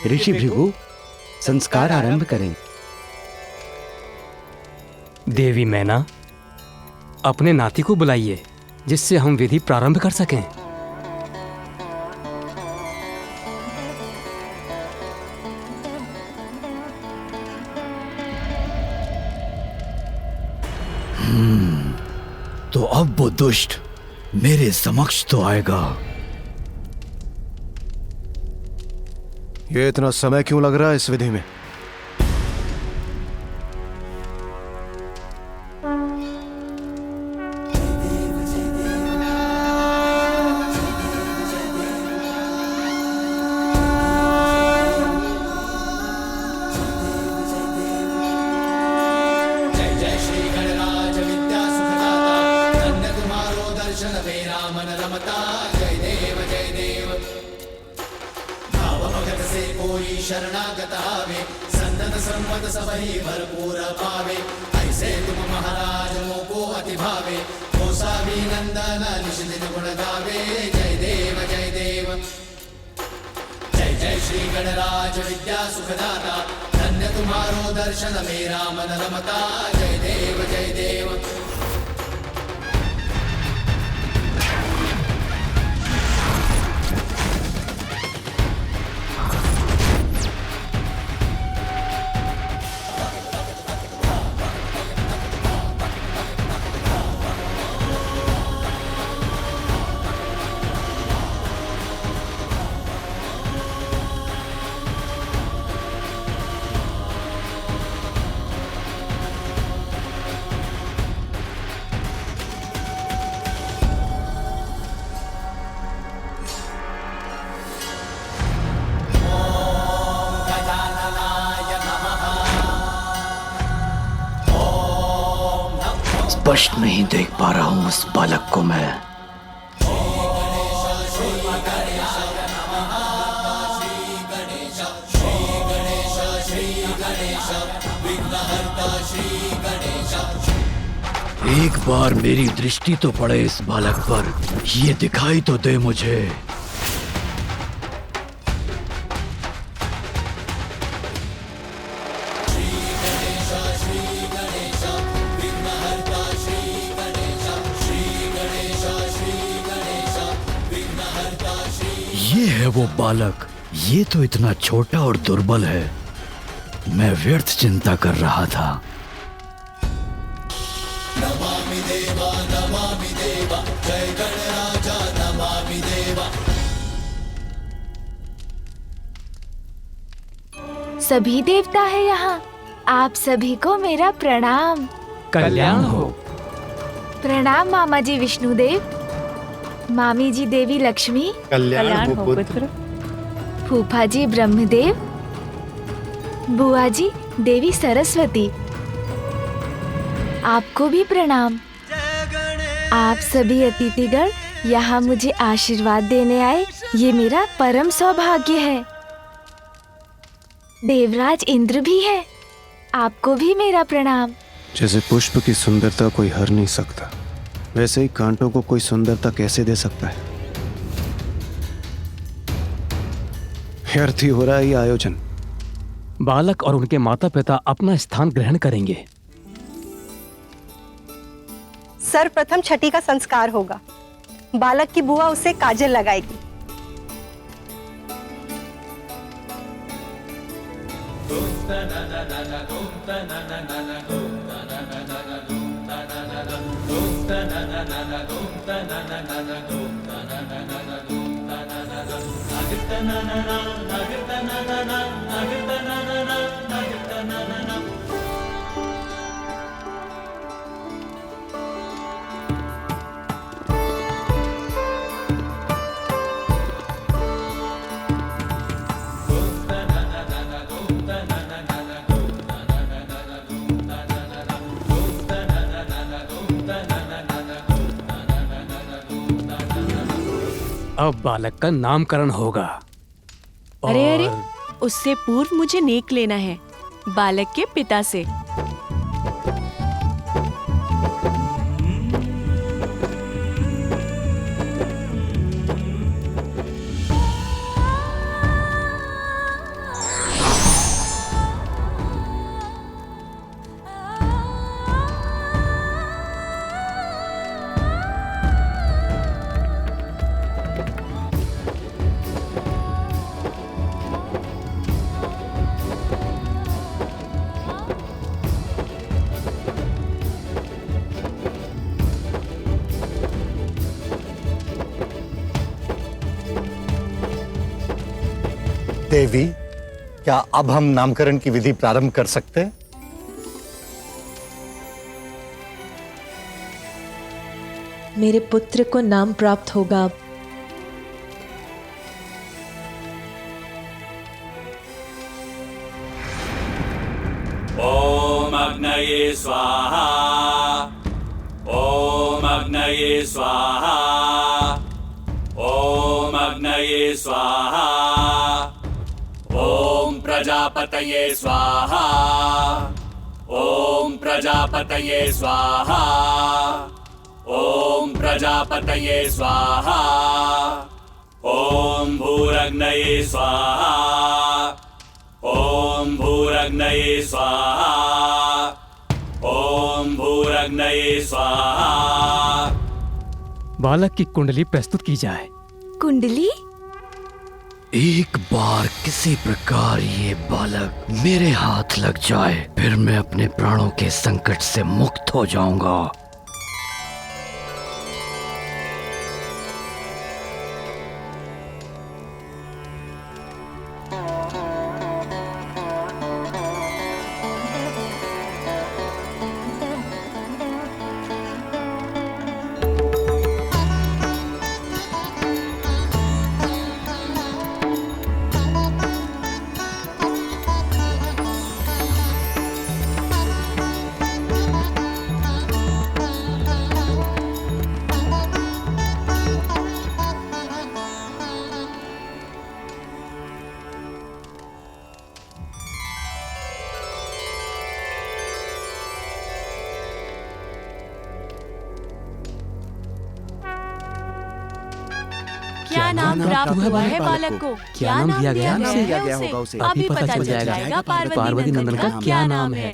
ऋषि भृगु, संस्कार आरंभ करें। देवी मैना, अपने नाती को बुलाइए जिससे हम विधि प्रारंभ कर सकें। तो अब वो दुष्ट मेरे समक्ष तो आएगा। ये इतना समय क्यों लग रहा है इस विधि में? शरणागत आवे, संतत संपद सबही भरपूर पावे। ऐसे तुम महाराज मोको अति भावे, कोसावी नंदन निश दिन गुण गावे। जय देव जय देव, जय जय श्री गणराज विद्या सुखदाता। धन्य तुम्हारो दर्शन मेरा मन रमता। जय देव जय देव। स्पष्ट नहीं देख पा रहा हूं उस बालक को मैं। एक बार मेरी दृष्टि तो पड़े इस बालक पर, ये दिखाई तो दे मुझे। ये है वो बालक, ये तो इतना छोटा और दुर्बल है। मैं व्यर्थ चिंता कर रहा था। नमामि देवा नमामि देवा, जय गणराजा नमामि देवा। सभी देवता है यहाँ, आप सभी को मेरा प्रणाम। कल्याण हो। प्रणाम मामा जी विष्णुदेव, मामी जी देवी लक्ष्मी, कल्याण हो पुत्र। फूफा जी ब्रह्मदेव, बुआ जी देवी सरस्वती, आपको भी प्रणाम। आप सभी अतिथिगण यहाँ मुझे आशीर्वाद देने आए, ये मेरा परम सौभाग्य है। देवराज इंद्र भी है, आपको भी मेरा प्रणाम। जैसे पुष्प की सुंदरता कोई हर नहीं सकता, वैसे ही कांटों को कोई सुंदरता कैसे दे सकता है। व्यर्थ ही हो रहा है ये आयोजन। बालक और उनके माता पिता अपना स्थान ग्रहण करेंगे। सर्वप्रथम छठी का संस्कार होगा। बालक की बुआ उसे काजल लगाएगी। अब बालक का नामकरण होगा। अरे अरे, उससे पूर्व मुझे नेक लेना है बालक के पिता से। देवी, क्या अब हम नामकरण की विधि प्रारंभ कर सकते हैं? मेरे पुत्र को नाम प्राप्त होगा अब। ओम अग्नये स्वाहा, ओम अग्नये स्वाहा, ओम अग्नये स्वाहा, ओम प्रजापतये स्वाहा, ओम प्रजापतये स्वाहा, ओम प्रजापतये स्वाहा, ओम भूरग्नये स्वाहा, ओम भूरग्नये स्वाहा, ओम भूरग्नये स्वाहा। बालक की कुंडली प्रस्तुत की जाए। कुंडली? एक बार किसी प्रकार ये बालक मेरे हाथ लग जाए, फिर मैं अपने प्राणों के संकट से मुक्त हो जाऊंगा। क्या नाम प्राप्त हुआ है बालक को? क्या नाम दिया गया है उसे? अभी पता चल जाएगा पार्वती नंदन का क्या नाम है।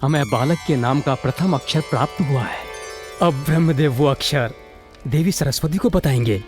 हमें बालक के नाम का प्रथम अक्षर प्राप्त हुआ है। अब ब्रह्मदेव वो अक्षर देवी सरस्वती को बताएंगे।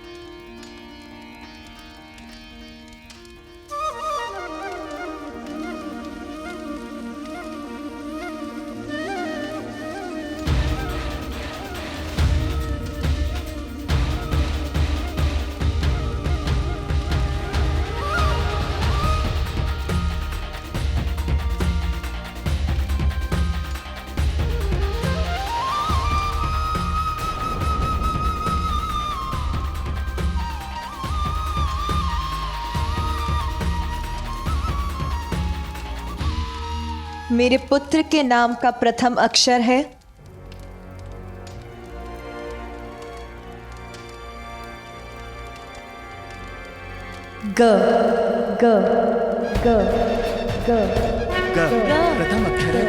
मेरे पुत्र के नाम का प्रथम अक्षर है ग। ग ग ग प्रथम अक्षर है।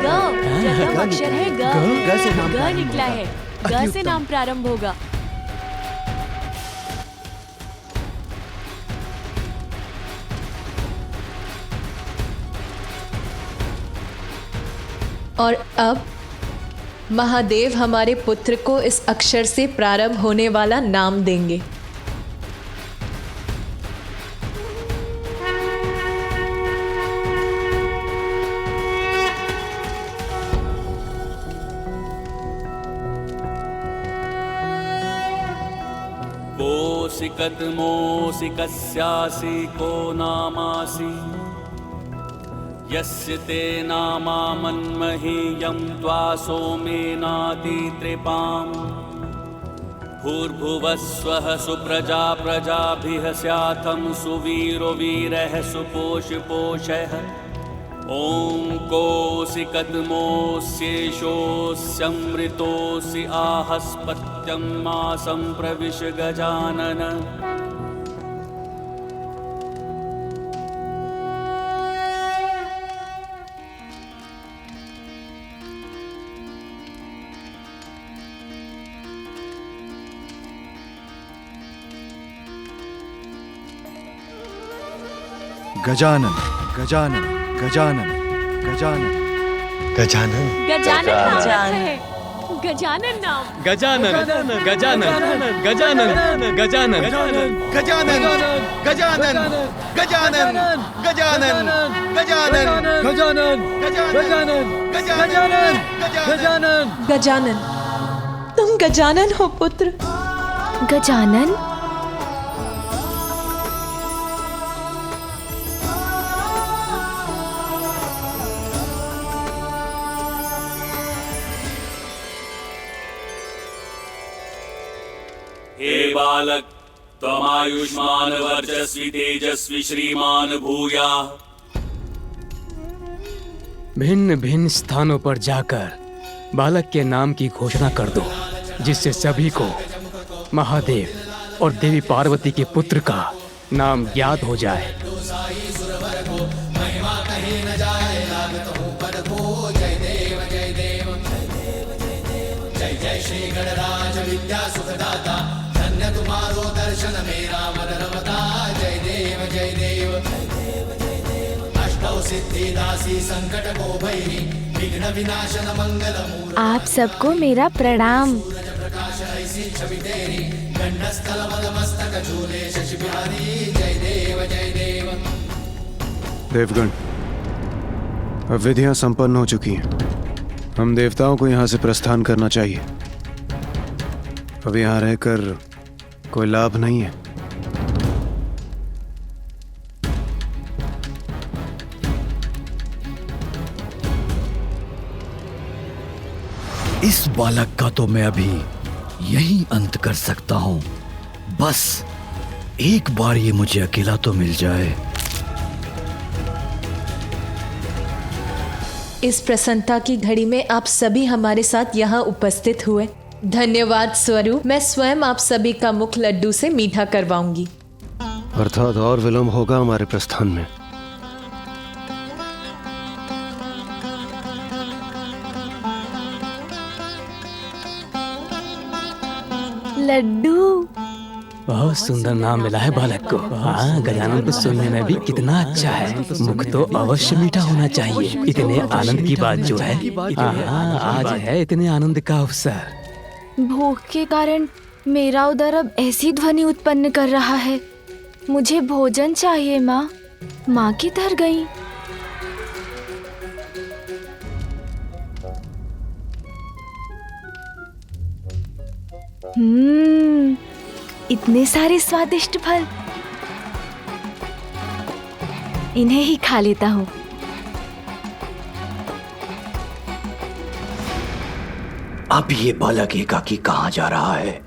प्रथम अक्षर है ग। ग से नाम ग निकला है। ग से नाम प्रारंभ होगा। और अब महादेव हमारे पुत्र को इस अक्षर से प्रारंभ होने वाला नाम देंगे। कोसि कदमोसि कस्यासि को नामासि यस्य ते नामा मन्महीयं त्वा सोमेनातितृपाम् भूर्भुवस्वः सुप्रजा प्रजाभिः स्याथं सुवीरो वीरः सुपोषपोषः ॐ कोसि कदमोऽस्येषोऽस्यमृतोऽसि आहस्पत्यं मासं प्रविश गजानन। गजानन गजानन गजानन गजानन गजानन गजानन नाम है। गजानन नाम। गजानन गजानन गजानन गजानन गजानन गजानन गजानन गजानन गजानन गजानन गजानन। गजानन, तुम गजानन हो पुत्र। गजानन? हे बालक त्वमायुष्मान वर्चस्वी तेजस्वी श्रीमान भूयाः। भिन्न भिन्न स्थानों पर जाकर बालक के नाम की घोषणा कर दो, जिससे सभी को महादेव और देवी पार्वती के पुत्र का नाम ज्ञात हो जाए। जय जय श्री गणराज विद्या सुखदाता, धन्य तुम्हारो दर्शन मेरा मन रमता। जय देव जय देव अष्टौ सिद्धि दासी संकट को भैरी, विघ्न विनाशन मंगल मूल। आप सबको मेरा प्रणाम। सूरज प्रकाश ऐसी छवि तेरी, गंडस्थल मदमस्तक झूले शशि बिहारी। जय देव जय देव। देवगण, अब विधियां संपन्न हो चुकी हैं। हम देवताओं को यहाँ से प्रस्थान करना चाहिए। अब यहाँ रहकर कोई लाभ नहीं है। इस बालक का तो मैं अभी यही अंत कर सकता हूं। बस एक बार ये मुझे अकेला तो मिल जाए। इस प्रसन्नता की घड़ी में आप सभी हमारे साथ यहाँ उपस्थित हुए, धन्यवाद स्वरूप मैं स्वयं आप सभी का मुख लड्डू से मीठा करवाऊंगी। अर्थात और विलंब होगा हमारे प्रस्थान में। लड्डू, बहुत सुंदर नाम मिला है बालक को। हाँ, गजानन को सुनने में भी कितना अच्छा है। मुख तो अवश्य मीठा होना चाहिए। इतने आनंद की बात जो है, हाँ, आज है इतने आनंद का अवसर। भूख के कारण मेरा उदर अब ऐसी ध्वनि उत्पन्न कर रहा है। मुझे भोजन चाहिए माँ। माँ किधर गई? इतने सारे स्वादिष्ट फल, इन्हें ही खा लेता हूँ। अब ये बालक एकाकी कहाँ जा रहा है?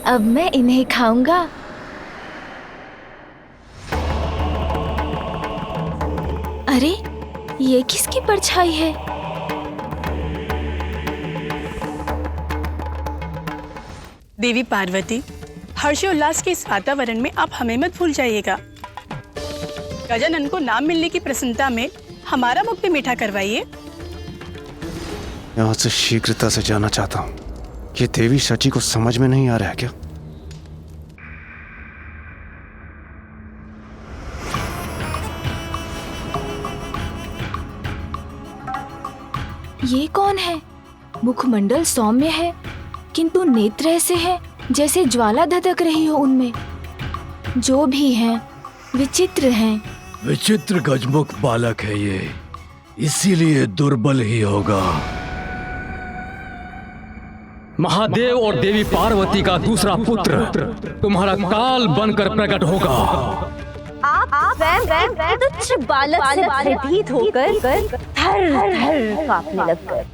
अब मैं इन्हें खाऊंगा। अरे, ये किसकी परछाई है? देवी पार्वती, हर्षोल्लास के इस वातावरण में आप हमें मत भूल जाइएगा। गजानन को नाम मिलने की प्रसन्नता में हमारा मुख भी मीठा करवाइए। यहाँ से शीघ्रता से जाना चाहता हूँ। ये देवी शची को समझ में नहीं आ रहा है क्या? ये कौन है? मुखमंडल सौम्य है, किंतु नेत्र ऐसे हैं जैसे ज्वाला धधक रही हो उनमें। जो भी हैं, विचित्र हैं। विचित्र गजमुख बालक है ये, इसीलिए दुर्बल ही होगा। महादेव और देवी पार्वती का दूसरा पुत्र तुम्हारा काल बनकर प्रकट होगा। आप स्वयं तुच्छ बालक से भयभीत होकर थर-थर कांपने लगकर।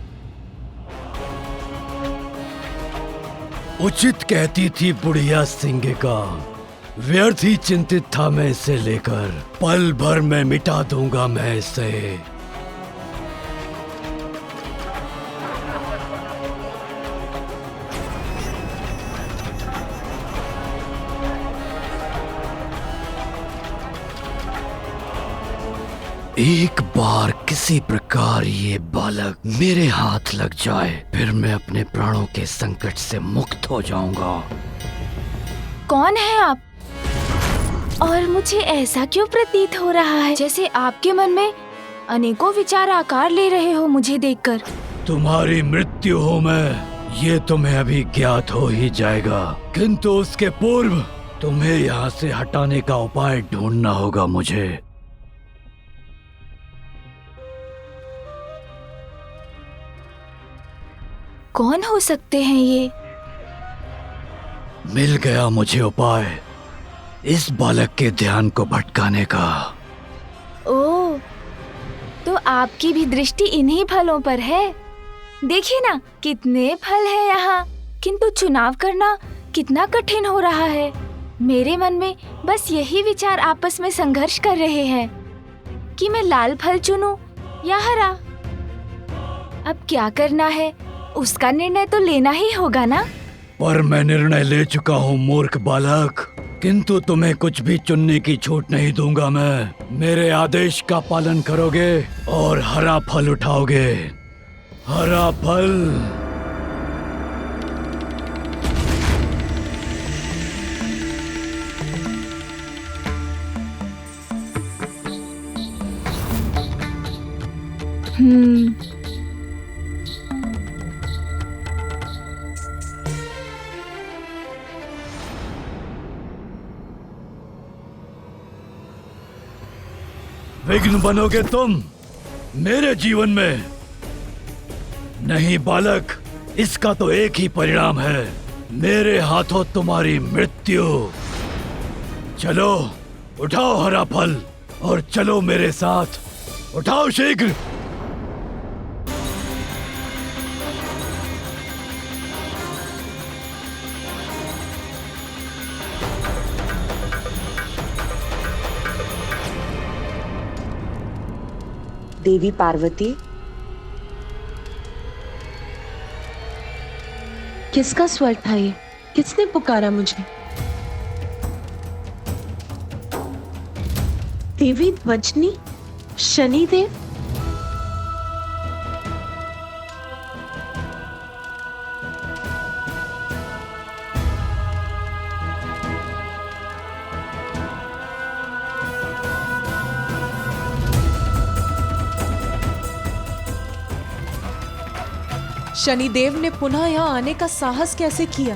उचित कहती थी बुढ़िया सिंगिका, व्यर्थ ही चिंतित था मैं इसे लेकर। पल भर में मिटा दूंगा मैं इसे। एक बार किसी प्रकार ये बालक मेरे हाथ लग जाए, फिर मैं अपने प्राणों के संकट से मुक्त हो जाऊंगा। कौन है आप? और मुझे ऐसा क्यों प्रतीत हो रहा है जैसे आपके मन में अनेकों विचार आकार ले रहे हो मुझे देखकर? तुम्हारी मृत्यु हो मैं, ये तुम्हें अभी ज्ञात हो ही जाएगा, किंतु उसके पूर्व तुम्हें यहाँ से हटाने का उपाय ढूंढना होगा मुझे। कौन हो सकते हैं ये? मिल गया मुझे उपाय इस बालक के ध्यान को भटकाने का। ओह, तो आपकी भी दृष्टि इन्हीं फलों पर है। देखिए ना कितने फल है यहाँ, किंतु चुनाव करना कितना कठिन हो रहा है। मेरे मन में बस यही विचार आपस में संघर्ष कर रहे हैं कि मैं लाल फल चुनूं या हरा। अब क्या करना है उसका निर्णय तो लेना ही होगा ना। पर मैं निर्णय ले चुका हूँ मूर्ख बालक, किंतु तुम्हें कुछ भी चुनने की छूट नहीं दूंगा मैं। मेरे आदेश का पालन करोगे और हरा फल उठाओगे। हरा फल। विघ्न बनोगे तुम मेरे जीवन में। नहीं बालक, इसका तो एक ही परिणाम है, मेरे हाथों तुम्हारी मृत्यु। चलो उठाओ हरा फल और चलो मेरे साथ। उठाओ शीघ्र। देवी पार्वती, किसका स्वर था ये? किसने पुकारा मुझे? देवी वजनी, शनिदेव? शनिदेव ने पुनः यहाँ आने का साहस कैसे किया?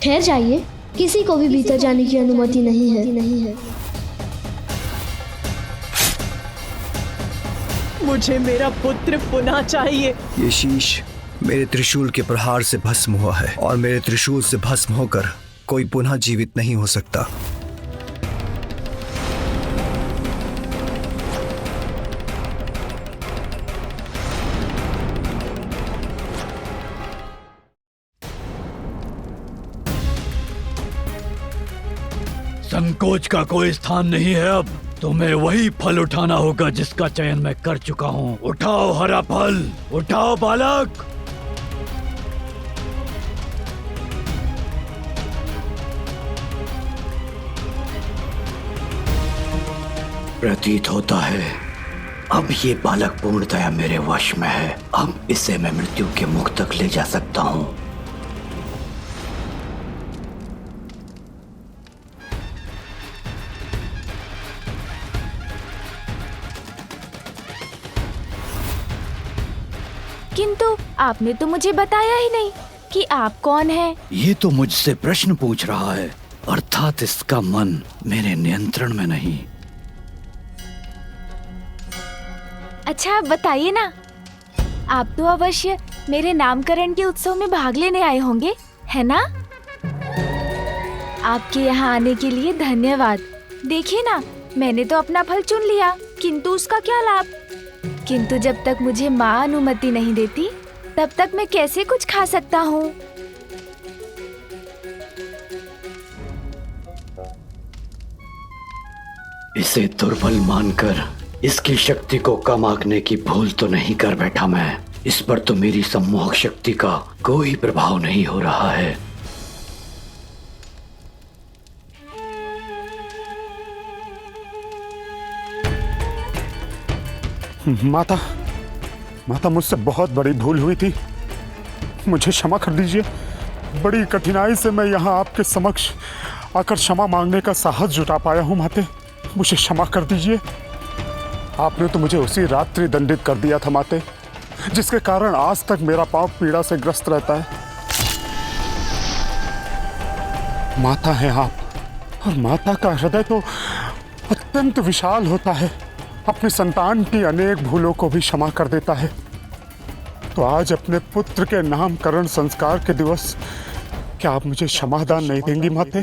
ठहर जाइए, किसी को भी भीतर जाने की अनुमति नहीं है। मुझे मेरा पुत्र पुनः चाहिए। ये शीश मेरे त्रिशूल के प्रहार से भस्म हुआ है और मेरे त्रिशूल से भस्म होकर कोई पुनः जीवित नहीं हो सकता। संकोच का कोई स्थान नहीं है। अब तुम्हें वही फल उठाना होगा जिसका चयन मैं कर चुका हूँ। उठाओ हरा फल, उठाओ बालक। प्रतीत होता है अब ये बालक पूर्णतया मेरे वश में है। अब इसे मैं मृत्यु के मुख तक ले जा सकता हूँ। किंतु आपने तो मुझे बताया ही नहीं कि आप कौन हैं। ये तो मुझसे प्रश्न पूछ रहा है, अर्थात इसका मन मेरे नियंत्रण में नहीं। अच्छा आप बताइए ना, आप तो अवश्य मेरे नामकरण के उत्सव में भाग लेने आए होंगे, है ना? आपके यहाँ आने के लिए धन्यवाद। देखिए ना, मैंने तो अपना फल चुन लिया, किंतु उसका क्या लाभ? किंतु जब तक मुझे माँ अनुमति नहीं देती, तब तक मैं कैसे कुछ खा सकता हूँ? इसे दुर्बल मानकर इसकी शक्ति को कम आंकने की भूल तो नहीं कर बैठा मैं। इस पर तो मेरी सम्मोहक शक्ति का कोई प्रभाव नहीं हो रहा है। माता मुझसे बहुत बड़ी भूल हुई थी, मुझे क्षमा कर दीजिए। बड़ी कठिनाई से मैं यहाँ आपके समक्ष आकर क्षमा मांगने का साहस जुटा पाया हूँ माते। मुझे क्षमा कर दीजिए। आपने तो मुझे उसी रात्रि दंडित कर दिया था माते, जिसके कारण आज तक मेरा पांव पीड़ा से ग्रस्त रहता है। माता है आप, और माता का हृदय तो अत्यंत विशाल होता है, अपनी संतान की अनेक भूलों को भी क्षमा कर देता है। तो आज अपने पुत्र के नामकरण संस्कार के दिवस क्या आप मुझे क्षमादान नहीं देंगी माते?